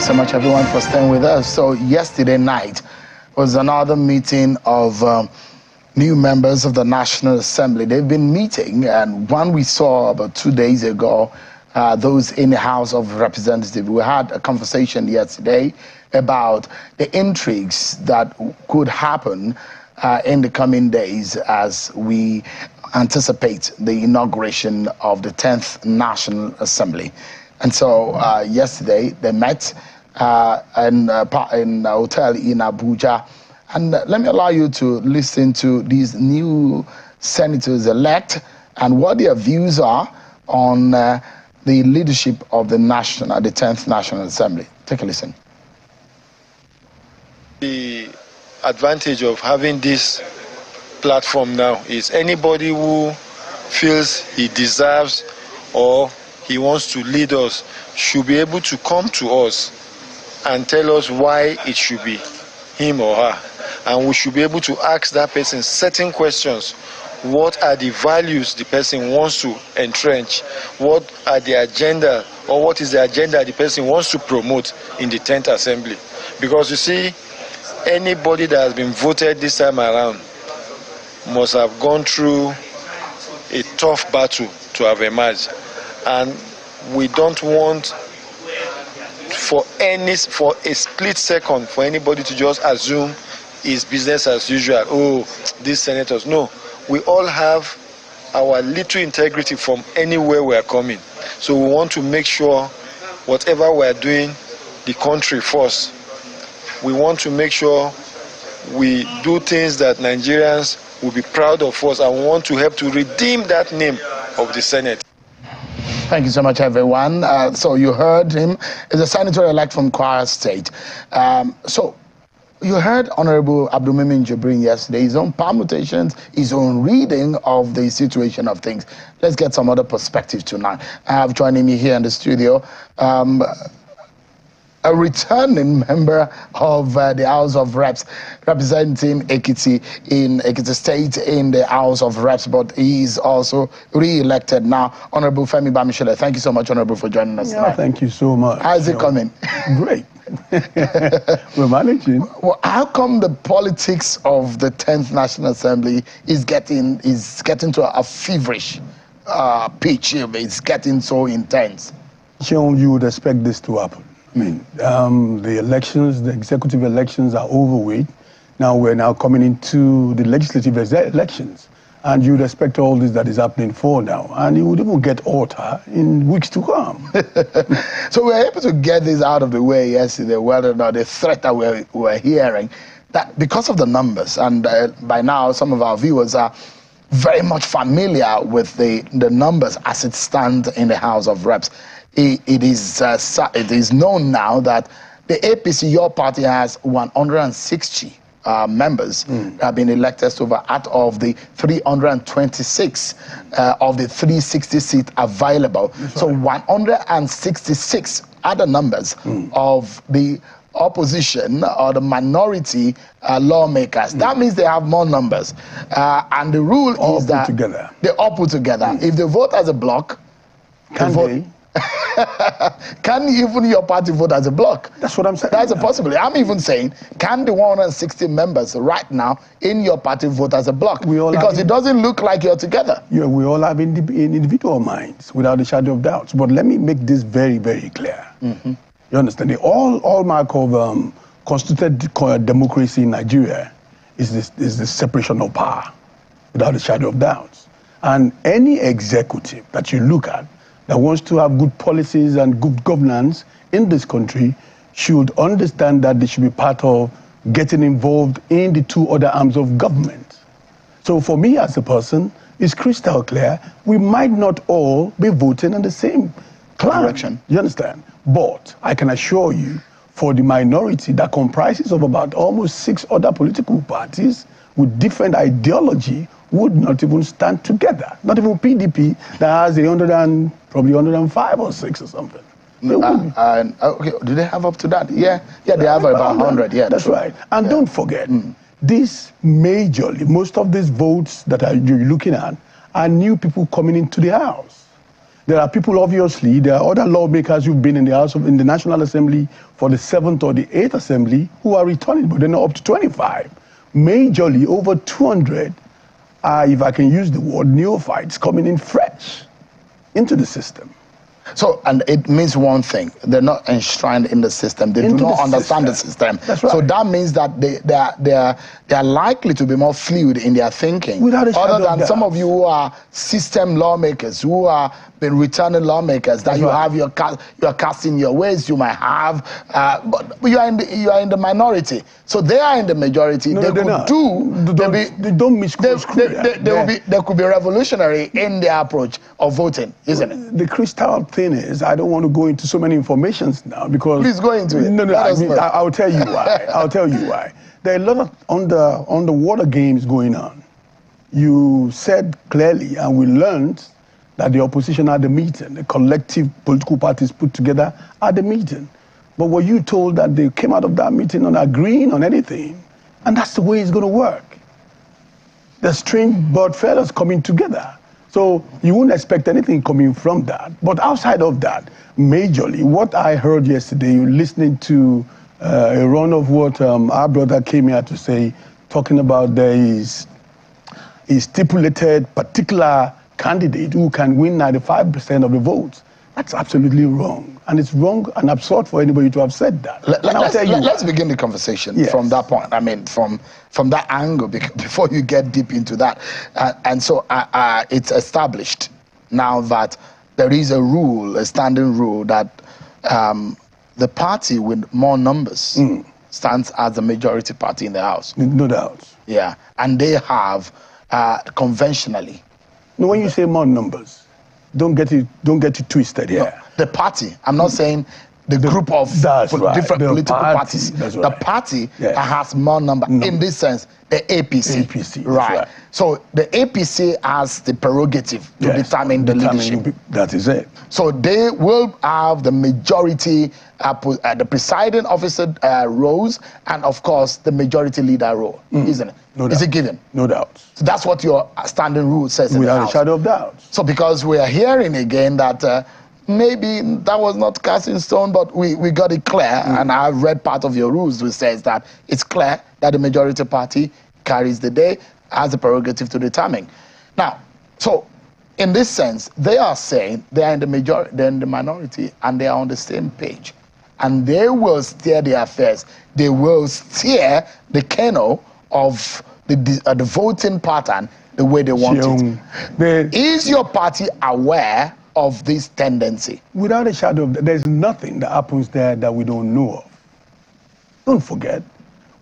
you so much, everyone, for staying with us. So yesterday night was another meeting of new members of the National Assembly. They've been meeting, and one we saw about 2 days ago, those in the House of Representatives. We had a conversation yesterday about the intrigues that could happen in the coming days as we anticipate the inauguration of the 10th National Assembly. And so yesterday they met in a hotel in Abuja. And let me allow you to listen to these new senators-elect and what their views are on the leadership of the 10th National Assembly. Take a listen. The advantage of having this platform now is anybody who feels he deserves or he wants to lead us should be able to come to us and tell us why it should be him or her. And we should be able to ask that person certain questions. What are the values the person wants to entrench? What are the agenda, or what is the agenda the person wants to promote in the 10th Assembly? Because you see, anybody that has been voted this time around must have gone through a tough battle to have emerged. And we don't want for a split second for anybody to just assume it's business as usual. Oh, these senators. No, we all have our little integrity from anywhere we are coming. So we want to make sure whatever we are doing, the country first. We want to make sure we do things that Nigerians will be proud of us, and want to help to redeem that name of the Senate. Thank you so much, everyone. So you heard him. He's a senator-elect from Kwara State. So you heard Honorable Abdulmumin Jibrin yesterday, his own permutations, his own reading of the situation of things. Let's get some other perspective tonight. I have joining me here in the studio a returning member of the House of Reps, representing Ekiti in Ekiti State in the House of Reps, but he is also re-elected now. Honorable Femi Bamishele, thank you so much, Honorable, for joining us tonight. Thank you so much. How's it coming? Great. We're managing. Well, how come the politics of the 10th National Assembly is getting to a feverish pitch? It's getting so intense. You would expect this to happen. I mean, the elections, the executive elections are overweight. Now we're coming into the legislative elections. And you'd expect all this that is happening for now. And it would even get hotter in weeks to come. So we were able to get this out of the way yesterday, whether or not the threat that we're hearing, that because of the numbers, and by now some of our viewers are very much familiar with the numbers as it stands in the House of Reps. It is known now that the APC, your party, has 160 members have been elected out of the 326 of the 360 seats available. That's so right. 166 other numbers of the opposition or the minority lawmakers. That means they have more numbers. And the rule is that they all put together. If they vote as a bloc, can even your party vote as a bloc? That's what I'm saying. That's a possibility. I'm even saying, can the 160 members right now in your party vote as a bloc? Because it doesn't look like you're together. Yeah, we all have individual minds, without a shadow of doubts. But let me make this very, very clear. You understand? The hallmark of constituted democracy in Nigeria is the separation of power, without a shadow of doubts. And any executive that you look at that wants to have good policies and good governance in this country should understand that they should be part of getting involved in the two other arms of government. So for me as a person, it's crystal clear, we might not all be voting in the same direction. You understand? But I can assure you, for the minority that comprises of about almost 6 other political parties with different ideology, would not even stand together. Not even PDP that has probably 105 or 6 or something. Okay, do they have up to that? Yeah, they have about 100. Yeah, that's right. And don't forget, this majorly, most of these votes that you're looking at are new people coming into the House. There are people, obviously, there are other lawmakers who've been in the National Assembly for the 7th or the 8th Assembly who are returning, but they're not up to 25. Majorly, over 200 are, if I can use the word, neophytes coming in fresh into the system. So, and it means one thing: they're not enshrined in the system. They do not understand the system. That's right. So that means that they are likely to be more fluid in their thinking. Without a shadow other than of some doubt. of you who are system lawmakers, who are been returning lawmakers, that That's you right. have you are casting your ways. You might have, but you are in the minority. So they are in the majority. No, they they're could not. they Don't misconstrue that. they could be revolutionary in their approach of voting, isn't it? The crystal thing is, I don't want to go into so many informations now because... Please go into it. No, I'll tell you why. I'll tell you why. There are a lot of underwater games going on. You said clearly, and we learned that the opposition at the meeting, the collective political parties put together at the meeting. But were you told that they came out of that meeting not agreeing on anything? And that's the way it's going to work. The strange bird feathers coming together. So you wouldn't expect anything coming from that. But outside of that, majorly, what I heard yesterday, listening to a run of what our brother came here to say, talking about there is a stipulated particular candidate who can win 95% of the votes. That's absolutely wrong. And it's wrong and absurd for anybody to have said that. Let's begin the conversation from that point. I mean, from that angle, before you get deep into that. And so it's established now that there is a rule, a standing rule, that the party with more numbers stands as the majority party in the House. No doubt. Yeah, and they have conventionally. No, when you say more numbers, don't get it twisted here. No, the party. I'm not saying the group of different political parties. The party that has more number. In this sense, the APC. APC, right. So the APC has the prerogative to determine the leadership. That is it. So they will have the majority, the presiding officer roles, and of course the majority leader role, isn't it? No doubt. Is it given? No doubt. So that's what your standing rule says in the House. Without a shadow of doubt. So because we are hearing again that maybe that was not cast in stone, but we got it clear, and I've read part of your rules which says that it's clear that the majority party carries the day, has the prerogative to determine. Now, so in this sense, they are saying they are in the majority, they're in the minority, and they are on the same page. And they will steer the affairs. They will steer the kernel of the voting pattern the way they want it. Is your party aware of this tendency? Without a shadow of doubt, there's nothing that happens there that we don't know of. Don't forget,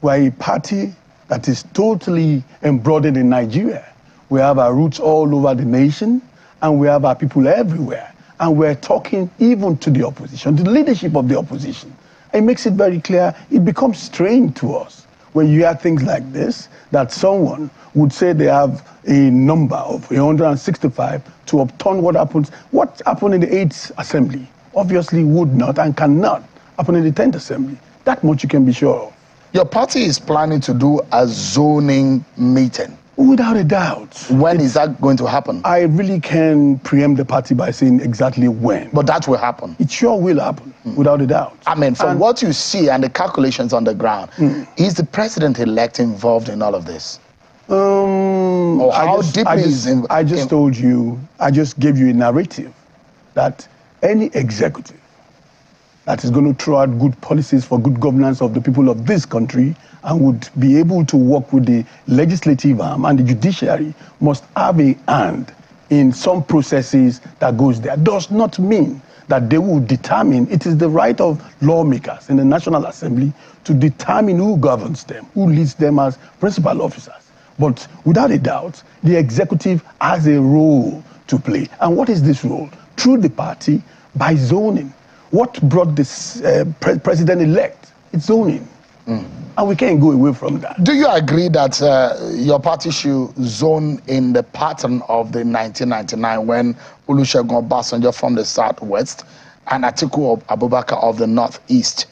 we're a party that is totally embroidered in Nigeria. We have our roots all over the nation, and we have our people everywhere. And we're talking even to the opposition, the leadership of the opposition. It makes it very clear, it becomes strange to us when you hear things like this, that someone would say they have a number of 165 to upturn what happened. What happened in the 8th Assembly obviously would not and cannot happen in the 10th Assembly. That much you can be sure of. Your party is planning to do a zoning meeting. Without a doubt. When is that going to happen? I really can preempt the party by saying exactly when. But that will happen. It sure will happen, without a doubt. I mean, from what you see and the calculations on the ground, is the president-elect involved in all of this? Or how deeply is involved? I just told you, I just gave you a narrative that any executive that is going to throw out good policies for good governance of the people of this country and would be able to work with the legislative arm and the judiciary must have a hand in some processes that goes there. Does not mean that they will determine. It is the right of lawmakers in the National Assembly to determine who governs them, who leads them as principal officers. But without a doubt, the executive has a role to play. And what is this role? Through the party, by zoning. What brought this president-elect? It's zoning. And we can't go away from that. Do you agree that your party should zone in the pattern of the 1999 when Olusegun Obasanjo from the southwest and Atiku Abubakar of the northeast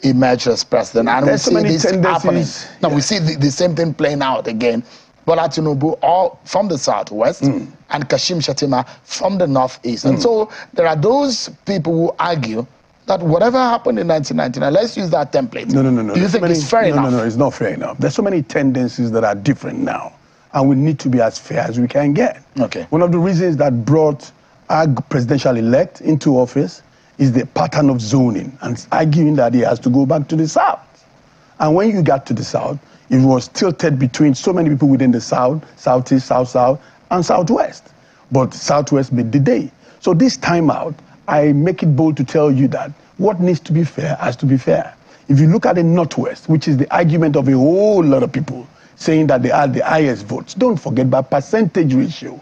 emerged as president? And we see this happening. Now we see the same thing playing out again Bola Tinubu all from the southwest, and Kashim Shettima from the northeast. And so there are those people who argue that whatever happened in 1999, let's use that template. No. Do you think it's fair enough? No, it's not fair enough. There's so many tendencies that are different now, and we need to be as fair as we can get. Okay. One of the reasons that brought our presidential elect into office is the pattern of zoning, and arguing that he has to go back to the south. And when you got to the south, it was tilted between so many people within the south, southeast, south, and southwest. But southwest made the day. So this time out, I make it bold to tell you that what needs to be fair has to be fair. If you look at the northwest, which is the argument of a whole lot of people saying that they are the highest votes, don't forget by percentage ratio,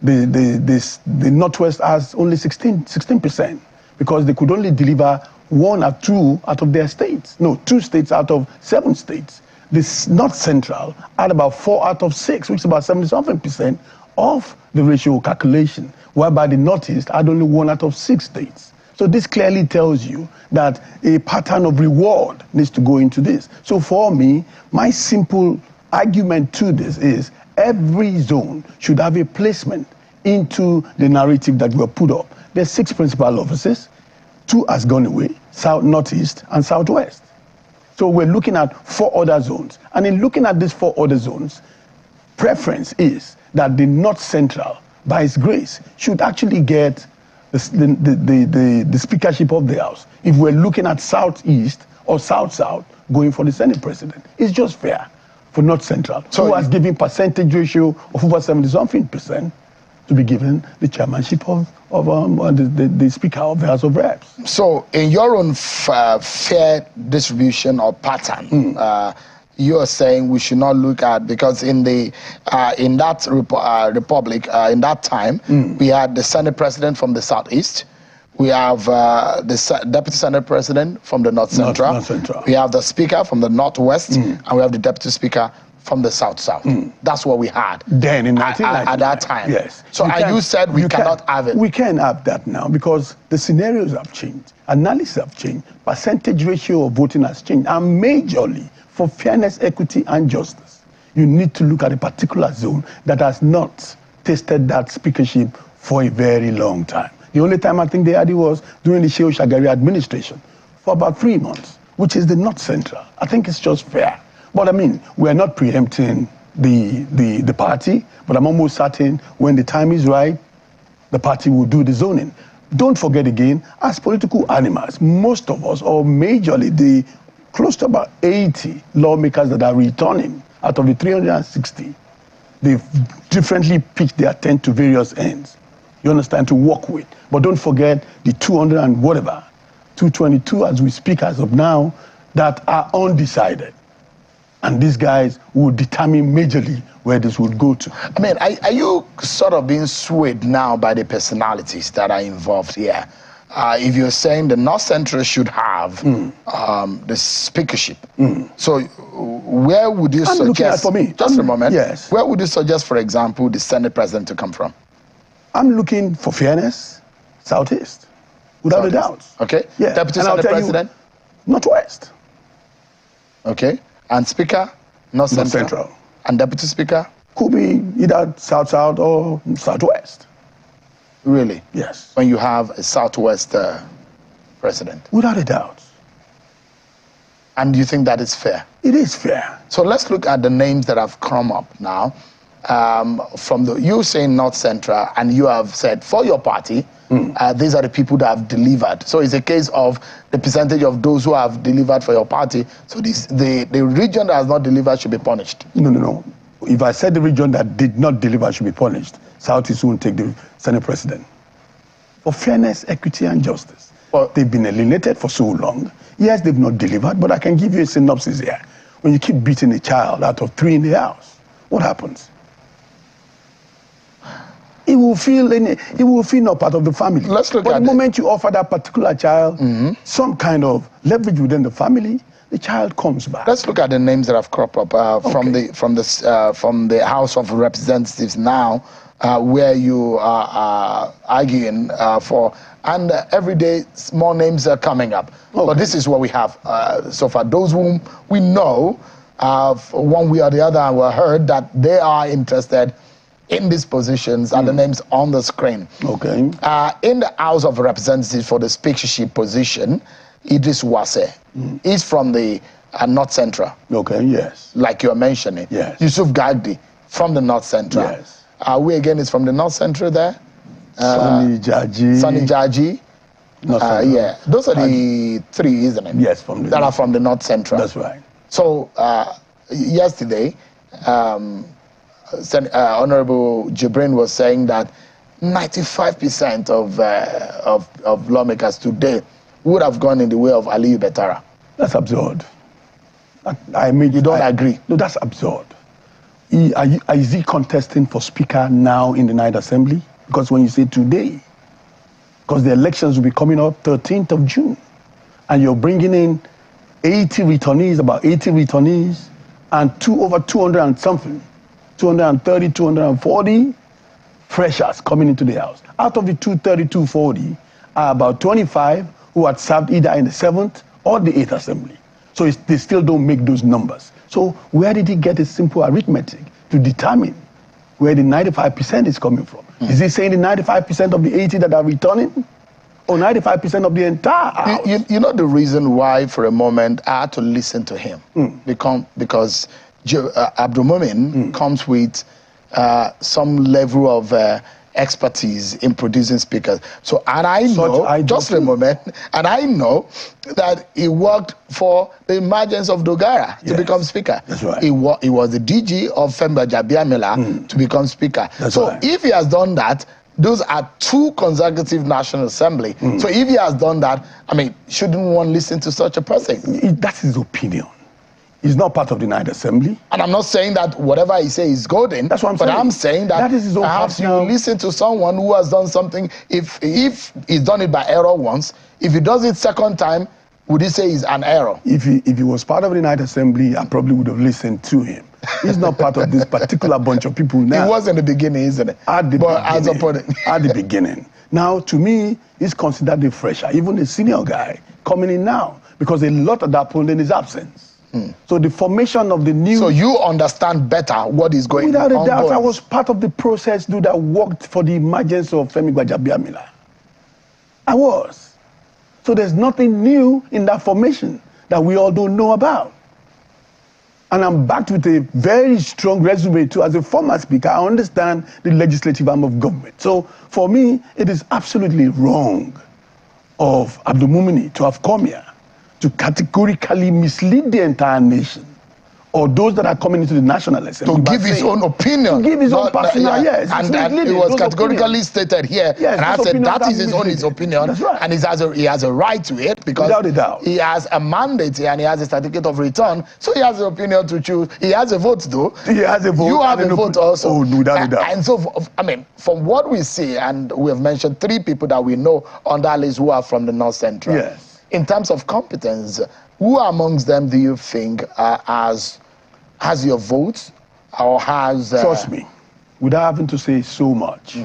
the northwest has only 16%, because they could only deliver 1 or 2 out of their states. No, 2 states out of 7 states. This North Central had about 4 out of 6, which is about 77% of the ratio calculation, whereby the Northeast had only 1 out of 6 states. So this clearly tells you that a pattern of reward needs to go into this. So for me, my simple argument to this is every zone should have a placement into the narrative that we have put up. There's 6 principal offices, 2 has gone away, South, Northeast, and Southwest. So we're looking at 4 other zones. And in looking at these 4 other zones, preference is that the North Central, by its grace, should actually get the speakership of the House. If we're looking at Southeast or South-South going for the Senate President, it's just fair for North Central, so who has given percentage ratio of over 70-something% to be given the chairmanship of the Speaker of the House of Reps. So in your own fair distribution or pattern, you are saying we should not look at, because in that republic, in that time, we had the Senate President from the Southeast, we have the Deputy Senate President from the North Central, we have the Speaker from the Northwest, and we have the Deputy Speaker from the South-South. That's what we had then in 1999. At that time. Yes. So you said we cannot have it. We can have that now because the scenarios have changed, analysis have changed, percentage ratio of voting has changed, and majorly for fairness, equity, and justice, you need to look at a particular zone that has not tasted that speakership for a very long time. The only time I think they had it was during the Shehu Shagari administration for about 3 months, which is the North Central. I think it's just fair. But I mean, we're not preempting the party, but I'm almost certain when the time is right, the party will do the zoning. Don't forget again, as political animals, most of us, or majorly the close to about 80 lawmakers that are returning out of the 360, they've differently pitched their tent to various ends. You understand, to work with. But don't forget the 200 and whatever, 222 as we speak as of now, that are undecided. And these guys will determine majorly where this would go to. I mean, are you sort of being swayed now by the personalities that are involved here? If you're saying the North Central should have the speakership, so where would you suggest, for me, just a moment, yes. Where would you suggest, for example, the Senate President to come from? I'm looking for fairness, Southeast, without a doubt. Okay. Yeah. Deputy Senate President? Northwest. Okay. And Speaker? North Central. And Deputy Speaker? Could be either South-South or Southwest. Really? Yes. When you have a Southwest President? Without a doubt. And do you think that is fair? It is fair. So let's look at the names that have come up now. From you saying North Central, and you have said for your party, these are the people that have delivered. So it's a case of the percentage of those who have delivered for your party. So the region that has not delivered should be punished. No. If I said the region that did not deliver should be punished, Southeast won't take the Senate President. For fairness, equity, and justice. Well, they've been alienated for so long. Yes, they've not delivered, but I can give you a synopsis here. When you keep beating a child out of 3 in the house, what happens? He will feel not part of the family. Let's look but at the moment you offer that particular child some kind of leverage within the family, the child comes back. Let's look at the names that have cropped up from the House of Representatives now, where you are arguing for, and every day more names are coming up. But this is what we have so far. Those whom we know one way or the other, we heard that they are interested in these positions, and the names on the screen. Okay. In the House of Representatives for the speakership position, Idris Wase is from the North Central. Okay, yes. Like you're mentioning. Yes. Yusuf Gagdi from the North Central. Yes. We again is from the North Central there. Sonny Jaji. Sonny Jaji. Yeah, those are the three, isn't it? Yes, that are from the North Central. That's right. So yesterday, Honorable Jibrin was saying that 95% of lawmakers today would have gone in the way of Aliyu Betara. That's absurd. You don't agree? No, that's absurd. Is he contesting for speaker now in the Night Assembly? Because when you say today, because the elections will be coming up 13th of June, and you're bringing in 80 returnees, about 80 returnees, and over 200 and something, 230, 240 freshers coming into the House. Out of the 230, 240, are about 25 who had served either in the 7th or the 8th Assembly. So they still don't make those numbers. So where did he get a simple arithmetic to determine where the 95% is coming from? Is he saying the 95% of the 80 that are returning? Or 95% of the entire House? You know the reason why, for a moment, I had to listen to him? Because Abdul Mumin comes with some level of expertise in producing speakers. So, and I know, just for a moment, and I know that he worked for the emergence of Dogara to become speaker. That's right. He was the DG of Femba Jabiamila to become speaker. So if he has done that, those are 2 consecutive National Assembly. So if he has done that, I mean, shouldn't one listen to such a person? That's his opinion. He's not part of the Night Assembly. And I'm not saying that whatever he says is golden. That's what I'm saying. But I'm saying that is his own perhaps you personal... listen to someone who has done something. If he's done it by error once, if he does it second time, would he say it's an error? If he was part of the Night Assembly, I probably would have listened to him. He's not part of this particular bunch of people now. He was in the beginning, isn't it? At the beginning. Now, to me, he's considered a fresher, even a senior guy coming in now, because a lot had happened in his absence. So the formation of the new... So you understand better what is going on? Without a doubt, I was part of the process that worked for the emergence of Femi Gbajabiamila. I was. So there's nothing new in that formation that we all don't know about. And I'm backed with a very strong resume too. As a former speaker, I understand the legislative arm of government. So for me, it is absolutely wrong of Abdul Mumini to have come here to categorically mislead the entire nation, or those that are coming into the National Assembly. To give his own opinion. To give his own personal, yes. And it was categorically stated here. Yes, and I said that is his opinion. That's right. And he has a right to it because without a doubt. He has a mandate and he has a certificate of return. So he has an opinion to choose. He has a vote though. He has a vote. You have a vote also. Oh, without a doubt. And so, I mean, from what we see, and we have mentioned 3 people that we know on that list who are from the North Central. Yes. In terms of competence, who amongst them do you think has your vote or has... Trust me, without having to say so much.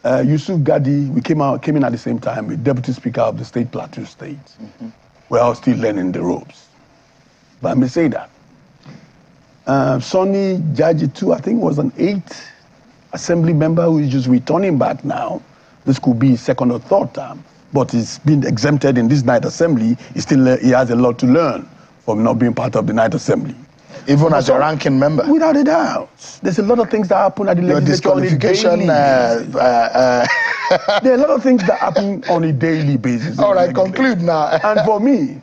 Yusuf Gadi, we came in at the same time with Deputy Speaker of the State, Plateau State. We're all still learning the ropes. But I may say that. Sonny Jaji too, I think was an 8th assembly member who is just returning back now. This could be his 2nd or 3rd term. But he's been exempted in this Night Assembly. He has a lot to learn from not being part of the Night Assembly. Even as a ranking member? Without a doubt. There's a lot of things that happen at the legislature on a daily basis. There are a lot of things that happen on a daily basis. All right, conclude now. And for me,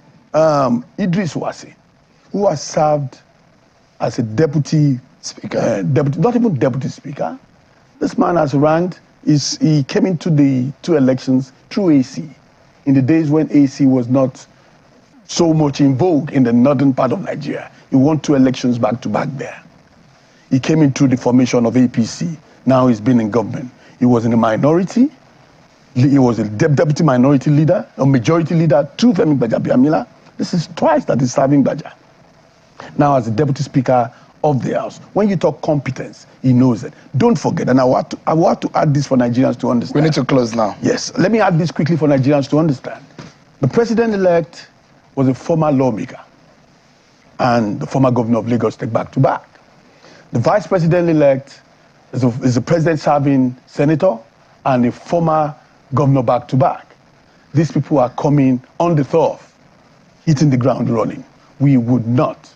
Idris Wase, who has served as a deputy speaker, not even deputy speaker, this man has ranked. He came into the 2 elections through AC, in the days when AC was not so much in vogue in the northern part of Nigeria. He won 2 elections back to back there. He came in through the formation of APC. Now he's been in government. He was in a minority. He was a deputy minority leader, a majority leader to Femi Gbajabiamila. This is twice that he's serving Gbaja. Now as a deputy speaker of the House. When you talk competence, he knows it. Don't forget, and I want to add this for Nigerians to understand. We need to close now. Yes, let me add this quickly for Nigerians to understand. The president-elect was a former lawmaker. and the former governor of Lagos take back to back. The vice president-elect is a president-serving senator and a former governor back to back. These people are coming on the turf, hitting the ground running. We would not.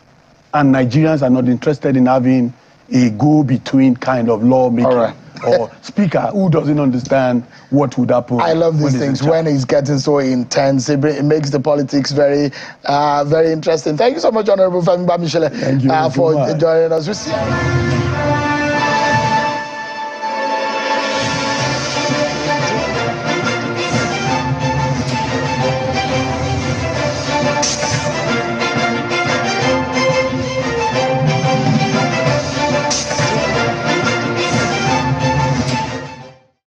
And Nigerians are not interested in having a go-between kind of lawmaking or speaker who doesn't understand what would happen. I love these things when it's getting so intense. It makes the politics very, very interesting. Thank you so much, Honorable Femi Bamishele, for joining us.